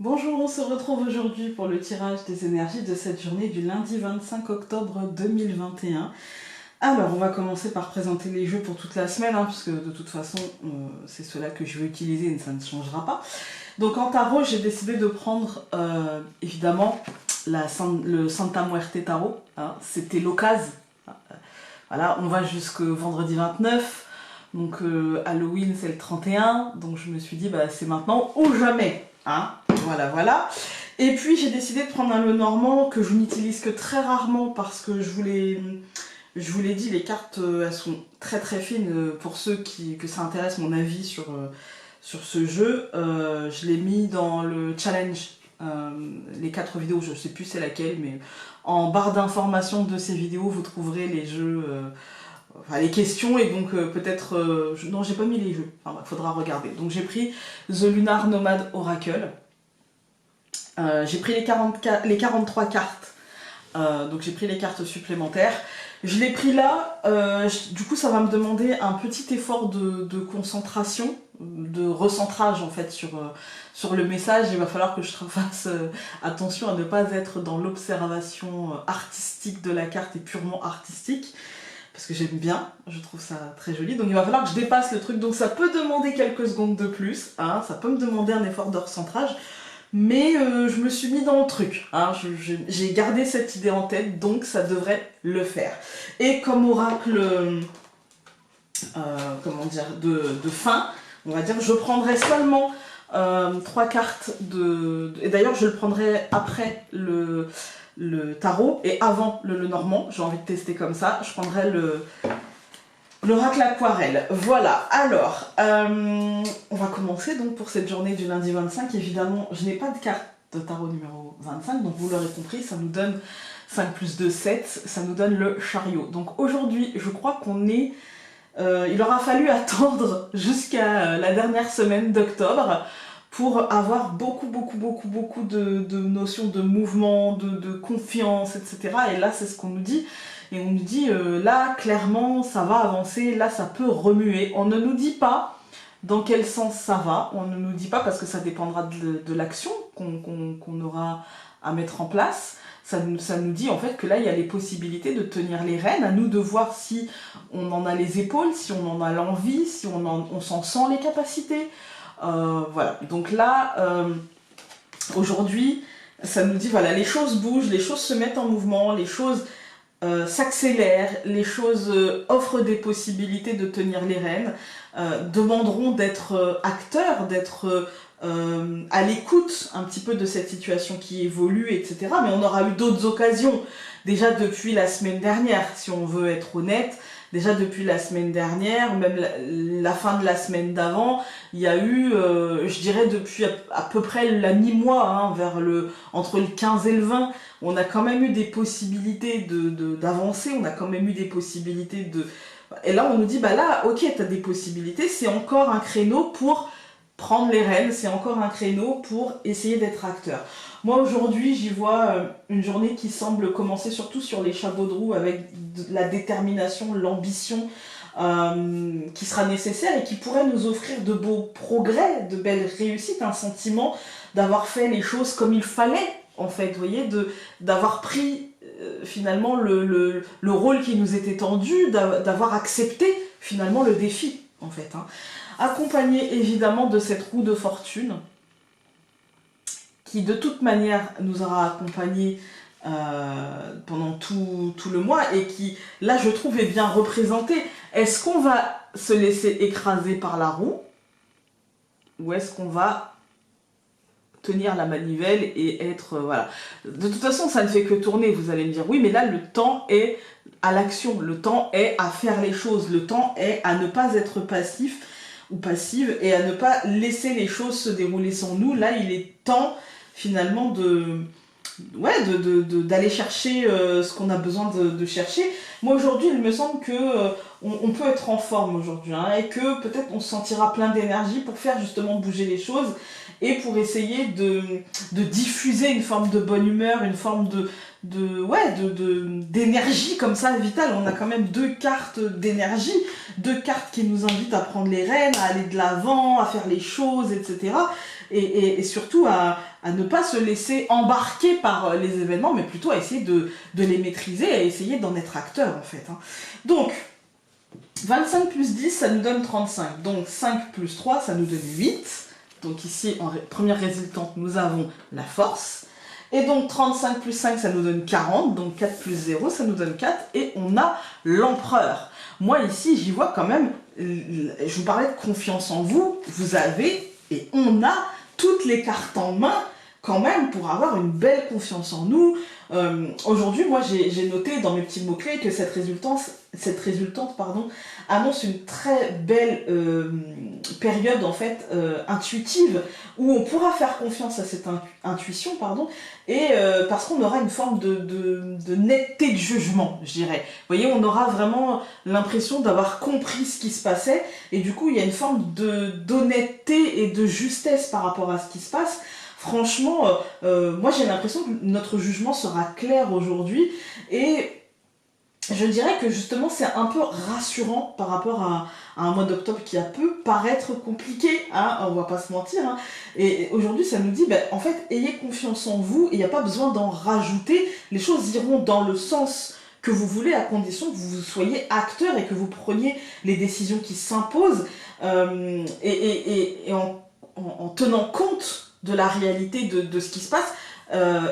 Bonjour, on se retrouve aujourd'hui pour le tirage des énergies de cette journée du lundi 25 octobre 2021. Alors, on va commencer par présenter les jeux pour toute la semaine, puisque de toute façon, c'est ceux-là que je vais utiliser et ça ne changera pas. Donc en tarot, j'ai décidé de prendre, évidemment, le Santa Muerte Tarot. C'était l'occasion. Voilà, on va jusqu'au vendredi 29. Donc Halloween, c'est le 31. Donc je me suis dit, c'est maintenant ou jamais. Voilà. Et puis j'ai décidé de prendre un Lenormand que je n'utilise que très rarement parce que je vous l'ai dit, les cartes elles sont très très fines pour ceux que ça intéresse mon avis sur ce jeu. Je l'ai mis dans le challenge, les 4 vidéos, je ne sais plus c'est laquelle, mais en barre d'informations de ces vidéos vous trouverez les jeux, les questions, et donc peut-être... non, j'ai pas mis les jeux, faudra regarder. Donc j'ai pris The Lunar Nomad Oracle. J'ai pris les 43 cartes, donc j'ai pris les cartes supplémentaires. Je l'ai pris là, du coup ça va me demander un petit effort de concentration, de recentrage en fait sur le message. Il va falloir que je fasse attention à ne pas être dans l'observation artistique de la carte et purement artistique. Parce que j'aime bien, je trouve ça très joli. Donc il va falloir que je dépasse le truc. Donc ça peut demander quelques secondes de plus, ça peut me demander un effort de recentrage. Mais je me suis mis dans le truc, j'ai gardé cette idée en tête, donc ça devrait le faire. Et comme oracle, de fin, on va dire, je prendrai seulement 3 cartes et d'ailleurs je le prendrai après le tarot et avant le Lenormand, j'ai envie de tester comme ça. Je prendrai l'oracle aquarelle. Voilà, alors, on va commencer donc pour cette journée du lundi 25. Évidemment, je n'ai pas de carte de tarot numéro 25, donc vous l'aurez compris, ça nous donne 5 plus 2, 7, ça nous donne le chariot. Donc aujourd'hui, je crois qu'on est... il aura fallu attendre jusqu'à la dernière semaine d'octobre pour avoir beaucoup de notions de mouvement, de confiance, etc. Et là, c'est ce qu'on nous dit. Et on nous dit, là, clairement, ça va avancer, là, ça peut remuer. On ne nous dit pas dans quel sens ça va, on ne nous dit pas parce que ça dépendra de l'action qu'on aura à mettre en place. Ça nous dit en fait que là, il y a les possibilités de tenir les rênes, à nous de voir si on en a les épaules, si on en a l'envie, si on s'en sent les capacités. Voilà, donc là, aujourd'hui, ça nous dit, voilà, les choses bougent, les choses se mettent en mouvement, les choses s'accélèrent, les choses offrent des possibilités de tenir les rênes, demanderont d'être acteurs, d'être à l'écoute un petit peu de cette situation qui évolue, etc. Mais on aura eu d'autres occasions, déjà depuis la semaine dernière, si on veut être honnête. Déjà depuis la semaine dernière, même la fin de la semaine d'avant, il y a eu, je dirais depuis à peu près la mi-mois, entre le 15 et le 20, on a quand même eu des possibilités d'avancer, on a quand même eu des possibilités de... Et là on nous dit, là, ok, t'as des possibilités, c'est encore un créneau pour prendre les rênes, c'est encore un créneau pour essayer d'être acteur. Moi aujourd'hui j'y vois une journée qui semble commencer surtout sur les chapeaux de roue avec la détermination, l'ambition qui sera nécessaire et qui pourrait nous offrir de beaux progrès, de belles réussites, un sentiment d'avoir fait les choses comme il fallait en fait, vous voyez, d'avoir pris finalement le rôle qui nous était tendu, d'avoir accepté finalement le défi en fait. Accompagné évidemment de cette roue de fortune qui de toute manière nous aura accompagnés pendant tout le mois et qui, là je trouve, est bien représenté. Est-ce qu'on va se laisser écraser par la roue ou est-ce qu'on va tenir la manivelle et être... voilà. De toute façon, ça ne fait que tourner, vous allez me dire. Oui, mais là, le temps est à l'action, le temps est à faire les choses, le temps est à ne pas être passif ou passive et à ne pas laisser les choses se dérouler sans nous. Là, il est temps finalement d'aller chercher ce qu'on a besoin de chercher. Moi aujourd'hui il me semble que on peut être en forme aujourd'hui et que peut-être on se sentira plein d'énergie pour faire justement bouger les choses et pour essayer de diffuser une forme de bonne humeur, une forme d'énergie comme ça, vitale. On a quand même 2 cartes d'énergie, 2 cartes qui nous invitent à prendre les rênes, à aller de l'avant, à faire les choses, etc. Et surtout à ne pas se laisser embarquer par les événements, mais plutôt à essayer de les maîtriser, à essayer d'en être acteur en fait. Hein. Donc, 25 plus 10, ça nous donne 35. Donc 5 plus 3, ça nous donne 8. Donc ici, en première résultante, nous avons la force. Et donc 35 plus 5, ça nous donne 40. Donc 4 plus 0, ça nous donne 4. Et on a l'empereur. Moi ici, j'y vois quand même, je vous parlais de confiance en vous. Vous avez, et on a, toutes les cartes en main quand même pour avoir une belle confiance en nous. Aujourd'hui, moi, j'ai noté dans mes petits mots-clés que cette résultante annonce une très belle période en fait intuitive où on pourra faire confiance à cette intuition, et parce qu'on aura une forme de netteté de jugement, je dirais. Vous voyez, on aura vraiment l'impression d'avoir compris ce qui se passait, et du coup, il y a une forme d'honnêteté et de justesse par rapport à ce qui se passe. Franchement, moi j'ai l'impression que notre jugement sera clair aujourd'hui, et je dirais que justement c'est un peu rassurant par rapport à un mois d'octobre qui a pu paraître compliqué, hein, on va pas se mentir, hein. Et aujourd'hui ça nous dit, en fait, ayez confiance en vous, et il n'y a pas besoin d'en rajouter, les choses iront dans le sens que vous voulez à condition que vous soyez acteur et que vous preniez les décisions qui s'imposent, et en tenant compte de la réalité de ce qui se passe,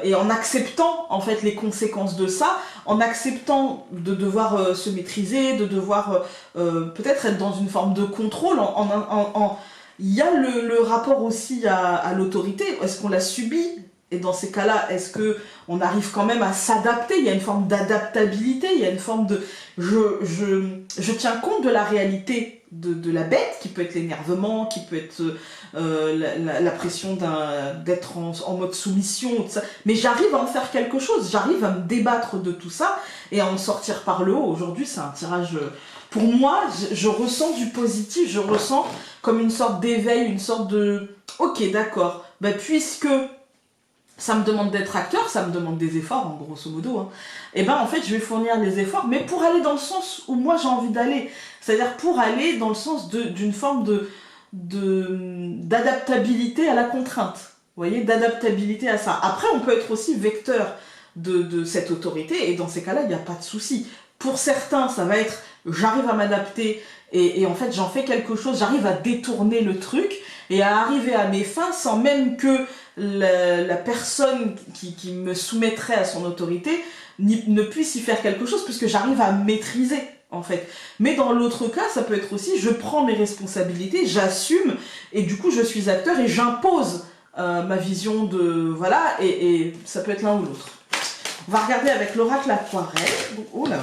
et en acceptant en fait les conséquences de ça, en acceptant de devoir se maîtriser, de devoir peut-être être dans une forme de contrôle. Il y a le rapport aussi à l'autorité. Est-ce qu'on l'a subi? Et dans ces cas-là, est-ce qu'on arrive quand même à s'adapter? Il y a une forme d'adaptabilité, il y a une forme de... Je tiens compte de la réalité de la bête, qui peut être l'énervement, qui peut être la pression d'être en mode soumission, tout ça. Mais j'arrive à en faire quelque chose, j'arrive à me débattre de tout ça et à en sortir par le haut. Aujourd'hui, c'est un tirage... Pour moi, je ressens du positif, je ressens comme une sorte d'éveil, une sorte de... Ok, d'accord, puisque... ça me demande d'être acteur, ça me demande des efforts, en grosso modo, hein. Et en fait, je vais fournir les efforts, mais pour aller dans le sens où moi j'ai envie d'aller. C'est-à-dire pour aller dans le sens d'une forme d'adaptabilité à la contrainte. Vous voyez, d'adaptabilité à ça. Après, on peut être aussi vecteur de cette autorité, et dans ces cas-là, il n'y a pas de souci. Pour certains, ça va être j'arrive à m'adapter, et en fait, j'en fais quelque chose, j'arrive à détourner le truc, et à arriver à mes fins sans même que la personne qui me soumettrait à son autorité ne puisse y faire quelque chose, puisque j'arrive à maîtriser en fait. Mais dans l'autre cas, ça peut être aussi je prends mes responsabilités, j'assume, et du coup je suis acteur et j'impose ma vision de... Voilà, et ça peut être l'un ou l'autre. On va regarder avec l'oracle aquarelle. Oh là,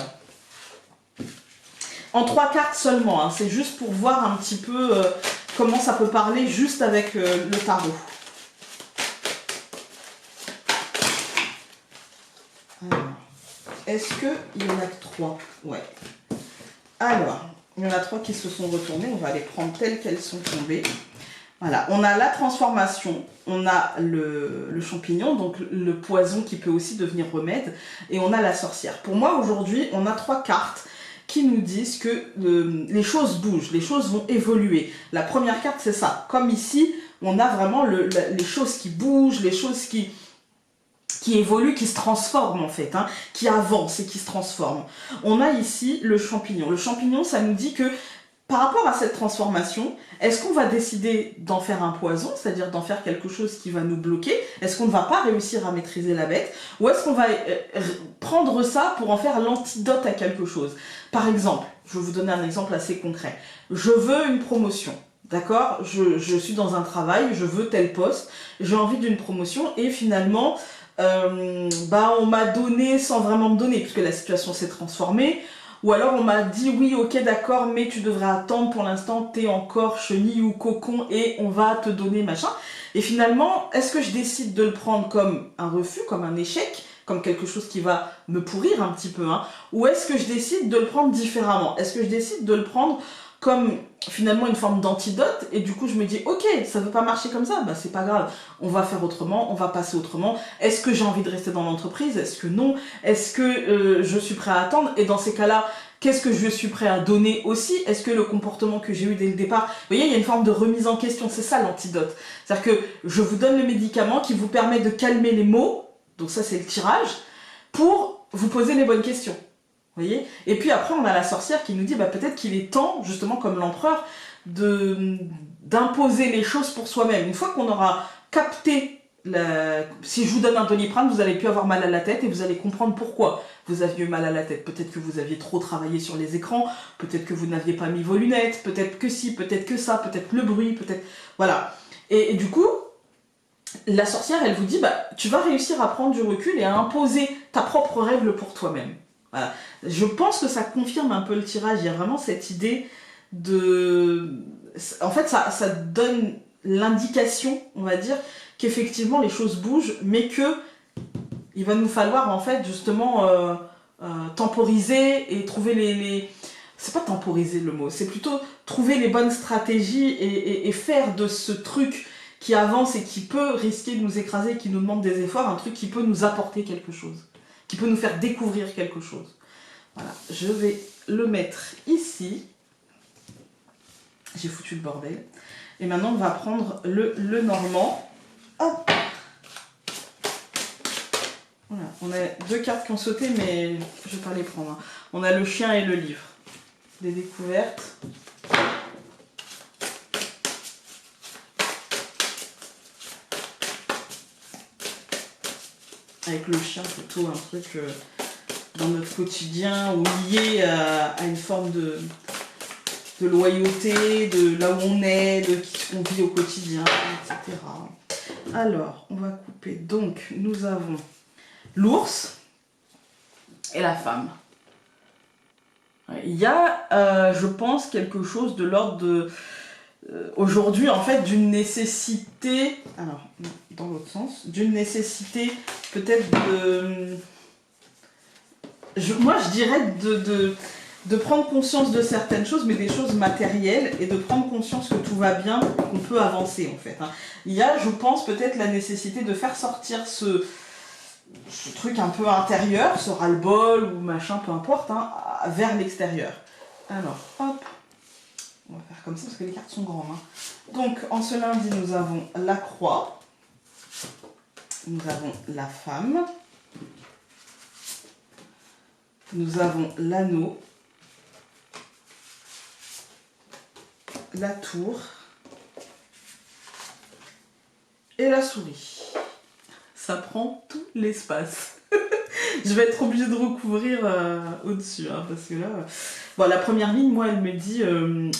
en 3 cartes seulement, hein. C'est juste pour voir un petit peu comment ça peut parler juste avec le tarot. Est-ce qu'il y en a que 3? Ouais. Alors, il y en a 3 qui se sont retournées. On va les prendre telles qu'elles sont tombées. Voilà, on a la transformation, on a le champignon, donc le poison qui peut aussi devenir remède, et on a la sorcière. Pour moi, aujourd'hui, on a 3 cartes qui nous disent que les choses bougent, les choses vont évoluer. La première carte, c'est ça. Comme ici, on a vraiment les choses qui bougent, les choses qui évoluent, qui se transforment en fait, hein, qui avancent et qui se transforment. On a ici le champignon. Le champignon, ça nous dit que par rapport à cette transformation, est-ce qu'on va décider d'en faire un poison, c'est-à-dire d'en faire quelque chose qui va nous bloquer? Est-ce qu'on ne va pas réussir à maîtriser la bête? Ou est-ce qu'on va prendre ça pour en faire l'antidote à quelque chose? Par exemple, je vais vous donner un exemple assez concret. Je veux une promotion, d'accord? Je suis dans un travail, je veux tel poste, j'ai envie d'une promotion, et finalement, on m'a donné sans vraiment me donner, puisque la situation s'est transformée. Ou alors on m'a dit oui, ok, d'accord, mais tu devrais attendre, pour l'instant t'es encore chenille ou cocon et on va te donner machin. Et finalement, est-ce que je décide de le prendre comme un refus, comme un échec, comme quelque chose qui va me pourrir un petit peu, hein, ou est-ce que je décide de le prendre différemment? Est-ce que je décide de le prendre comme finalement une forme d'antidote, et du coup je me dis ok, ça veut pas marcher comme ça, bah c'est pas grave, on va faire autrement, on va passer autrement. Est-ce que j'ai envie de rester dans l'entreprise? Est-ce que non? Est-ce que je suis prêt à attendre? Et dans ces cas-là, qu'est-ce que je suis prêt à donner aussi? Est-ce que le comportement que j'ai eu dès le départ, vous voyez, il y a une forme de remise en question, c'est ça l'antidote. C'est-à-dire que je vous donne le médicament qui vous permet de calmer les maux, donc ça c'est le tirage, pour vous poser les bonnes questions. Vous voyez? Et puis après, on a la sorcière qui nous dit bah, peut-être qu'il est temps, justement comme l'empereur, d'imposer les choses pour soi-même. Une fois qu'on aura capté, si je vous donne un Doliprane, vous allez plus avoir mal à la tête et vous allez comprendre pourquoi vous aviez eu mal à la tête. Peut-être que vous aviez trop travaillé sur les écrans, peut-être que vous n'aviez pas mis vos lunettes, peut-être que si, peut-être que ça, peut-être le bruit, peut-être... Voilà. Et du coup, la sorcière, elle vous dit bah, tu vas réussir à prendre du recul et à imposer ta propre règle pour toi-même. Voilà. Je pense que ça confirme un peu le tirage. Il y a vraiment cette idée de... En fait, ça donne l'indication, on va dire, qu'effectivement les choses bougent, mais que il va nous falloir en fait justement temporiser et trouver les... C'est pas temporiser le mot, c'est plutôt trouver les bonnes stratégies et faire de ce truc qui avance et qui peut risquer de nous écraser, qui nous demande des efforts, un truc qui peut nous apporter quelque chose, qui peut nous faire découvrir quelque chose. Voilà, je vais le mettre ici. J'ai foutu le bordel. Et maintenant, on va prendre le normand. Hop. Voilà, on a 2 cartes qui ont sauté, mais je vais pas les prendre. Hein. On a le chien et le livre. Des découvertes. Avec le chien, plutôt un truc dans notre quotidien ou lié à une forme de loyauté, de là où on est, de ce qu'on vit au quotidien, etc. Alors, on va couper. Donc, nous avons l'ours et la femme. Il y a, je pense, quelque chose de l'ordre de... aujourd'hui, en fait, d'une nécessité... Alors, dans l'autre sens. D'une nécessité, peut-être de... moi, je dirais de prendre conscience de certaines choses, mais des choses matérielles, et de prendre conscience que tout va bien, qu'on peut avancer, en fait. Il y a, je pense, peut-être la nécessité de faire sortir ce truc un peu intérieur, ce ras-le-bol ou machin, peu importe, hein, vers l'extérieur. Alors, hop, on va faire comme ça parce que les cartes sont grandes. Hein. Donc, en ce lundi, nous avons la croix, nous avons la femme, nous avons l'anneau, la tour et la souris. Ça prend tout l'espace. Je vais être obligée de recouvrir au-dessus, hein, parce que là... Bon, la première ligne, moi, elle me dit,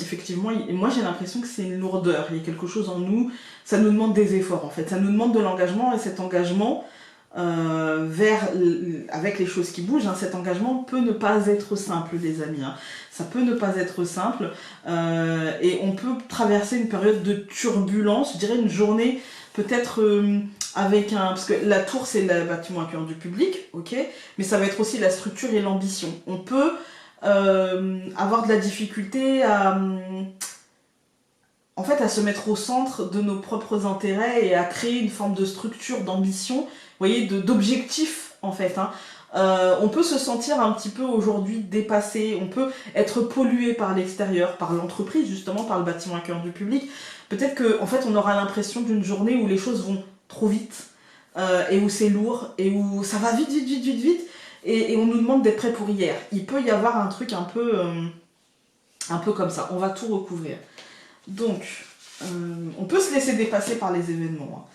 effectivement, moi j'ai l'impression que c'est une lourdeur, il y a quelque chose en nous, ça nous demande des efforts, en fait. Ça nous demande de l'engagement, et cet engagement, avec les choses qui bougent, hein, cet engagement peut ne pas être simple, les amis. Hein. Ça peut ne pas être simple, et on peut traverser une période de turbulence, je dirais une journée peut-être avec un... Parce que la tour, c'est le bâtiment accueillant du public, ok, mais ça va être aussi la structure et l'ambition. On peut avoir de la difficulté à... En fait, à se mettre au centre de nos propres intérêts et à créer une forme de structure, d'ambition, vous voyez, d'objectif, en fait. Hein. On peut se sentir un petit peu aujourd'hui dépassé, on peut être pollué par l'extérieur, par l'entreprise, justement, par le bâtiment accueillant du public. Peut-être qu'en fait, on aura l'impression d'une journée où les choses vont trop vite, et où c'est lourd, et où ça va vite, vite, vite, vite, vite, et on nous demande d'être prêt pour hier. Il peut y avoir un truc un peu comme ça. On va tout recouvrir. Donc, on peut se laisser dépasser par les événements.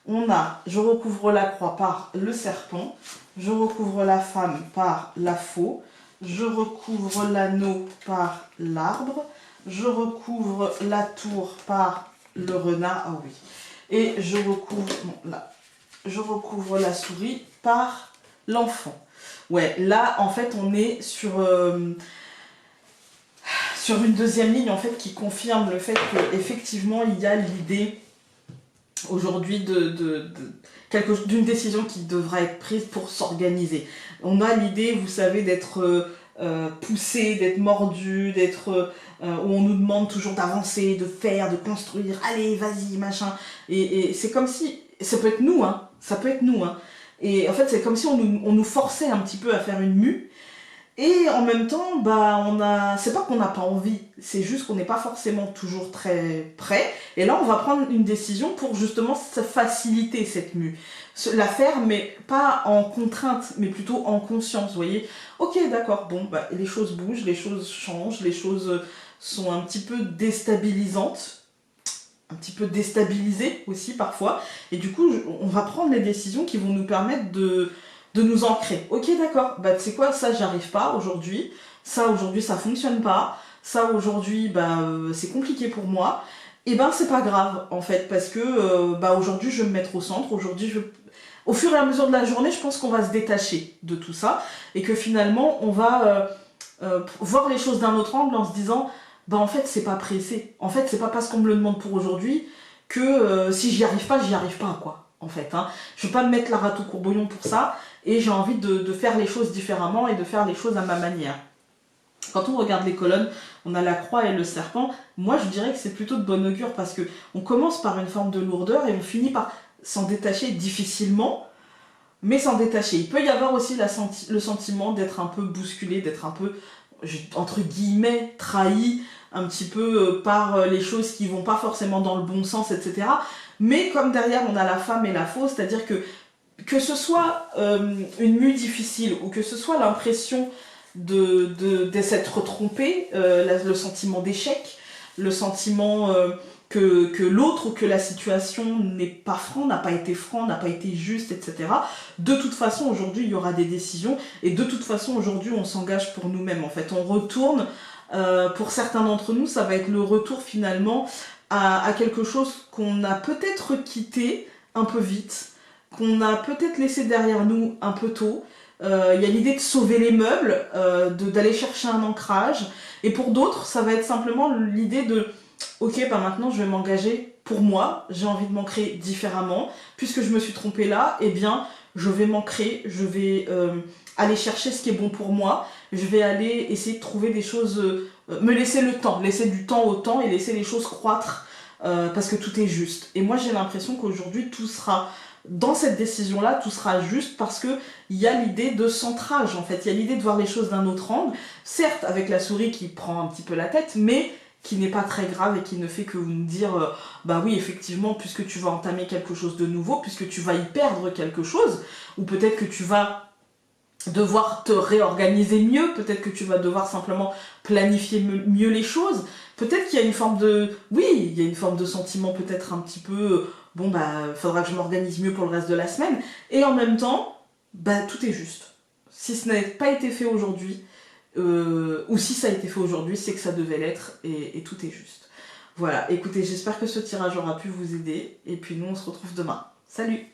Hein. Je recouvre la croix par le serpent, je recouvre la femme par la faux, je recouvre l'anneau par l'arbre, je recouvre la tour par le renard, ah oui, et je recouvre la souris par l'enfant. Ouais, là, en fait, on est sur une deuxième ligne en fait qui confirme le fait qu'effectivement il y a l'idée aujourd'hui d'une décision qui devra être prise pour s'organiser. On a l'idée, vous savez, d'être poussé, d'être mordu, où on nous demande toujours d'avancer, de faire, de construire, allez, vas-y, machin. Et c'est comme si, ça peut être nous, hein, ça peut être nous, hein. Et en fait, c'est comme si on nous forçait un petit peu à faire une mue. Et en même temps, bah, c'est pas qu'on n'a pas envie, c'est juste qu'on n'est pas forcément toujours très prêt. Et là, on va prendre une décision pour justement faciliter cette mue. La faire, mais pas en contrainte, mais plutôt en conscience, vous voyez. Ok, d'accord, bon, bah, les choses bougent, les choses changent, les choses sont un petit peu déstabilisantes, un petit peu déstabilisées aussi parfois. Et du coup, on va prendre les décisions qui vont nous permettre de nous ancrer. Ok, d'accord, bah tu sais quoi, ça j'arrive pas aujourd'hui, ça fonctionne pas, ça aujourd'hui bah c'est compliqué pour moi, et ben c'est pas grave en fait, parce que bah aujourd'hui je vais me mettre au centre, au fur et à mesure de la journée, je pense qu'on va se détacher de tout ça, et que finalement on va voir les choses d'un autre angle en se disant, bah en fait c'est pas pressé, en fait c'est pas parce qu'on me le demande pour aujourd'hui que si j'y arrive pas quoi, en fait, hein. Je vais pas me mettre la rate au courbouillon pour ça, et j'ai envie de faire les choses différemment et de faire les choses à ma manière. Quand on regarde les colonnes, on a la croix et le serpent. Moi, je dirais que c'est plutôt de bon augure parce que on commence par une forme de lourdeur et on finit par s'en détacher difficilement, mais s'en détacher. Il peut y avoir aussi le sentiment d'être un peu bousculé, d'être un peu, entre guillemets, trahi un petit peu par les choses qui vont pas forcément dans le bon sens, etc. Mais comme derrière on a la femme et la fausse, c'est-à-dire que ce soit une mue difficile ou que ce soit l'impression de s'être trompé, le sentiment d'échec, le sentiment que l'autre ou que la situation n'est pas franc, n'a pas été juste, etc. De toute façon, aujourd'hui, il y aura des décisions et de toute façon, aujourd'hui, on s'engage pour nous-mêmes. En fait, on retourne, pour certains d'entre nous, ça va être le retour finalement à quelque chose qu'on a peut-être quitté un peu vite, qu'on a peut-être laissé derrière nous un peu tôt. Il y a l'idée de sauver les meubles, d'aller chercher un ancrage. Et pour d'autres, ça va être simplement l'idée de ok, bah maintenant je vais m'engager pour moi, j'ai envie de m'ancrer différemment. Puisque je me suis trompée là, eh bien, je vais m'ancrer, je vais aller chercher ce qui est bon pour moi. Je vais aller essayer de trouver des choses, me laisser le temps, laisser du temps au temps et laisser les choses croître parce que tout est juste. Et moi j'ai l'impression qu'aujourd'hui tout sera dans cette décision-là, tout sera juste parce que il y a l'idée de centrage en fait, il y a l'idée de voir les choses d'un autre angle, certes avec la souris qui prend un petit peu la tête, mais qui n'est pas très grave et qui ne fait que vous nous dire bah oui effectivement puisque tu vas entamer quelque chose de nouveau, puisque tu vas y perdre quelque chose, ou peut-être que tu vas devoir te réorganiser mieux, peut-être que tu vas devoir simplement planifier mieux les choses, peut-être qu'il y a une forme de... Oui, il y a une forme de sentiment peut-être un petit peu... Bon bah, faudra que je m'organise mieux pour le reste de la semaine, et en même temps, bah tout est juste. Si ce n'a pas été fait aujourd'hui, ou si ça a été fait aujourd'hui, c'est que ça devait l'être, et tout est juste. Voilà, écoutez, j'espère que ce tirage aura pu vous aider, et puis nous on se retrouve demain. Salut!